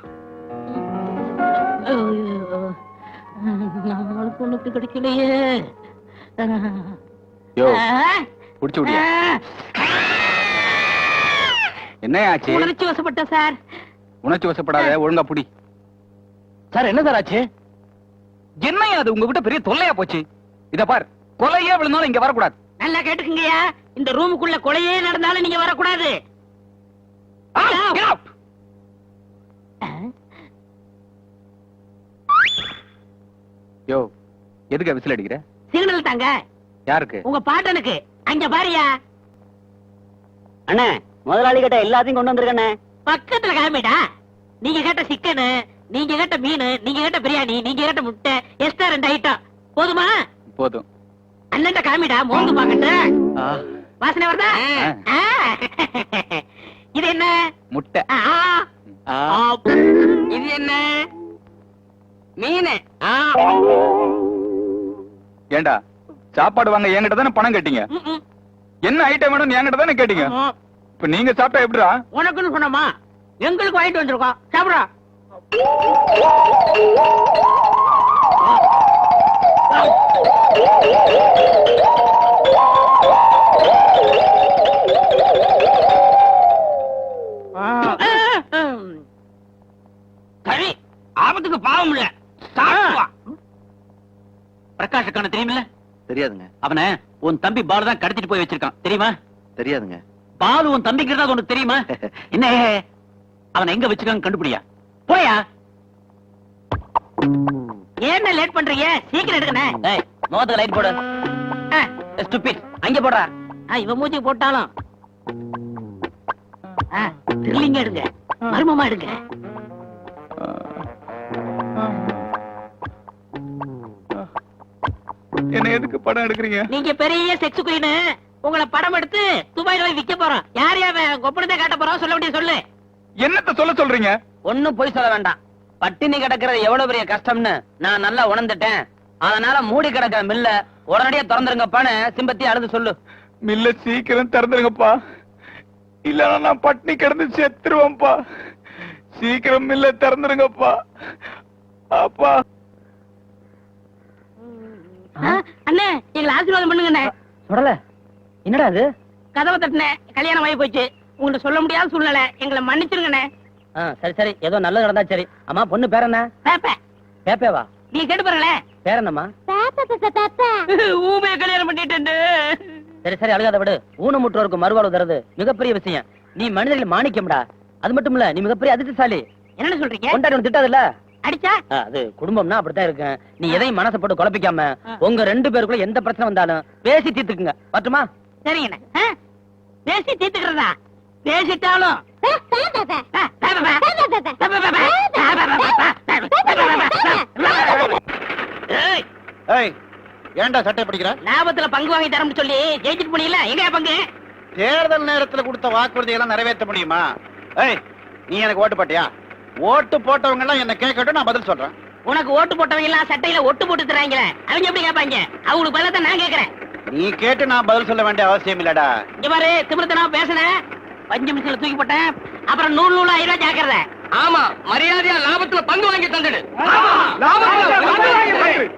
நம்மளுக்கு பொண்ணுக்கு கிடைக்கலையே. யோ, புடிச்சு விடியா? என்ன ஆச்சு? உணர்ச்சி வசப்பட்ட சார். உணர்ச்சி வசப்படாத, ஒழுங்கா புடி. சார் என்ன சார் ஆச்சு? என்னையா அது உங்ககிட்ட பெரிய தொல்லையா போச்சு? இத பார், கொலையே விழுந்தாலும் இங்க வரக்கூடாது. நல்லா கேட்டுக்குங்கய்யா, இந்த ரூமுக்குள்ள கொலையே நடந்தாலும் நீங்க வரக்கூடாது. Out. Get out. யோ, எதுக்கு விசில் அடிக்கிற? சிக்னல் தாங்க. யாருக்கு? உங்க பாட்டனுக்கு. அங்க பாரியா. அண்ணே, முதலாளி கிட்ட எல்லாத்தையும் கொண்டு வந்திருக்கண்ணே. பக்கத்துல காமிடா. நீங்க கேட்ட சிக்கனு, நீங்க கேட்ட மீன், நீங்க கேட்ட பிரியாணி, நீங்க கேட்ட முட்டை, எக்ஸ்ட்ரா 2 ஐட்டம். போதுமா? போதும். அண்ணன்ட்ட காமிடா, மோந்து பாக்கட்டு. வாசனை வருதா? இது என்ன? முட்டை. இது என்ன? மீன். ஏண்டா, சாப்பாடு வாங்க என்கிட்ட தானே பணம் கேட்டீங்க? என்ன ஐட்டம் வேணும் என்கிட்ட தானே கேட்டீங்க? இப்ப நீங்க சாப்பிட்டா எப்படிடா? உனக்குன்னு சொன்னோமா? எங்களுக்கு வாங்கிட்டு வந்திருக்கோம், சாப்பிடா. சரி, ஆபத்துக்கு பாவம் இல்ல. பிரகாஷுக்கான தெரியுமில்ல? தெரியாதுங்க. அவனை உன் தம்பி பாலு தான் கடத்திட்டு போய் வச்சிருக்கான், தெரியுமா? தெரியாதுங்க. பாலு உன் தம்பிங்கிறதா உனக்கு தெரியுமா? என்ன அவனை எங்க வச்சிருக்காங்க கண்டுபிடியா? போயா. ஏன் லேட் பண்றீங்க? சீக்கிரம் எடுக்கணே. முகத்துக்கு லைட் போடு. ஸ்டூபிட், அங்க போடுறா. இவன் மூஞ்சி போட்டாலும் த்ரில்லிங்க எடுங்க, மர்மமா எடுங்க. என்ன எதுக்கு படம் எடுக்கிறீங்க? நீங்க பெரிய செக்ஸ் குயின், உங்களை படம் எடுத்து துபாயில போய் விக்க போறோம். யார் யார் கொப்பனத்தை காட்ட போறோம், சொல்ல வேண்டிய சொல்லு. என்னத்த சொல்ல சொல்றீங்க? ஒண்ணும் பொய் சொல்ல வேண்டாம். பட்டினி கிடக்கிறது எவ்வளவு பெரிய கஷ்டம்னு நான் நல்லா உணர்ந்துட்டேன். அதனால மூடி கிடக்கிற மில்ல உடனடியா திறந்துருங்கப்பான்னு சிம்பத்தி அழுது சொல்லு. மில்ல சீக்கிரம் திறந்துருங்கப்பா, இல்லன்னா நான் பட்னி கிடந்து செத்துருவேன்ப்பா. சீக்கிரம் மில்ல திறந்துருங்கப்பா. அப்பா. அண்ணே, எங்களை ஆசீர்வாதம் பண்ணுங்கண்ணே. சொல்லல, என்னடா அது? கதவை தட்டினேன், கல்யாணம் ஆகி போச்சு. உங்கள்ட்ட சொல்ல முடியாத சூழ்நிலை, எங்களை மன்னிச்சிருங்கண்ணே. சரி சரி, ஏதோ நல்லது நடந்தா சரி. அம்மா, பொண்ணு பேர் என்ன? பேப்ப. பேப்பேவா? நீ கேட்டு பாருங்களேன். பேர் என்னம்மா? ஊமைய கல்யாணம் பண்ணிட்டு. சரி சரி, அழுகாத விடு. ஊனமுற்றோருக்கு மறுவாழ்வு தருது மிகப்பெரிய விஷயம். நீ மனிதர்கள் மாணிக்கம்டா. அது மட்டும் இல்ல, நீ மிகப்பெரிய அதிர்ஷ்டசாலி. என்ன சொல்றீங்க? கொண்டாடி ஒன்று திட்டாதுல்ல? அடிச்சா அது குடும்பம்னா அப்படித்தான் இருக்கு. நீ எதையும் மனசை போட்டு குழப்பிக்காம உங்க 2 பேருக்குள்ள எந்த பிரச்சனை வந்தாலும் பேசி தீர்த்துக்குங்க. பட்டுமா? சரிங்கண்ணே. பேசி தீர்த்துக்கிறதா? பேசிட்டாலும் ஏன்டா சட்டை பிடிக்கிற? லாபத்துல பங்கு வாங்கி தரம்னு சொல்லி ஜெயிச்சுட்டு போனீங்களா? எங்க பங்கு? தேர்தல் நேரத்துல கொடுத்த வாக்குறுதி எல்லாம் நிறைவேற்ற முடியுமா? நீ எனக்கு ஓட்டு போட்டியா? ஓட்டு போட்டவங்க எல்லாம் என்ன கேட்கட்டும், நான் பதில் சொல்றேன். உனக்கு ஓட்டு போட்டவங்க எல்லாம் சட்டையில ஒட்டு போட்டு தராங்களே, அவங்க எப்படி கேட்பாங்க? அவங்களுக்கு பதிலா தான் நான் கேட்கறேன். நீ கேட்டு நான் பதில் சொல்ல வேண்டிய அவசியம் இல்லடா. இங்க பாரு, திமிர்த்தனா பேசுனேன், 5 நிமிஷத்துல தூக்கி போட்டேன். அப்புறம் 100 100 ஆயிரம் ரூபாய் ஜாக்கிரதை. ஆமா, மரியாதையா லாபத்துல பங்கு வாங்கி தந்துடு. லாபத்துல பங்கு வாங்கி தந்துடு.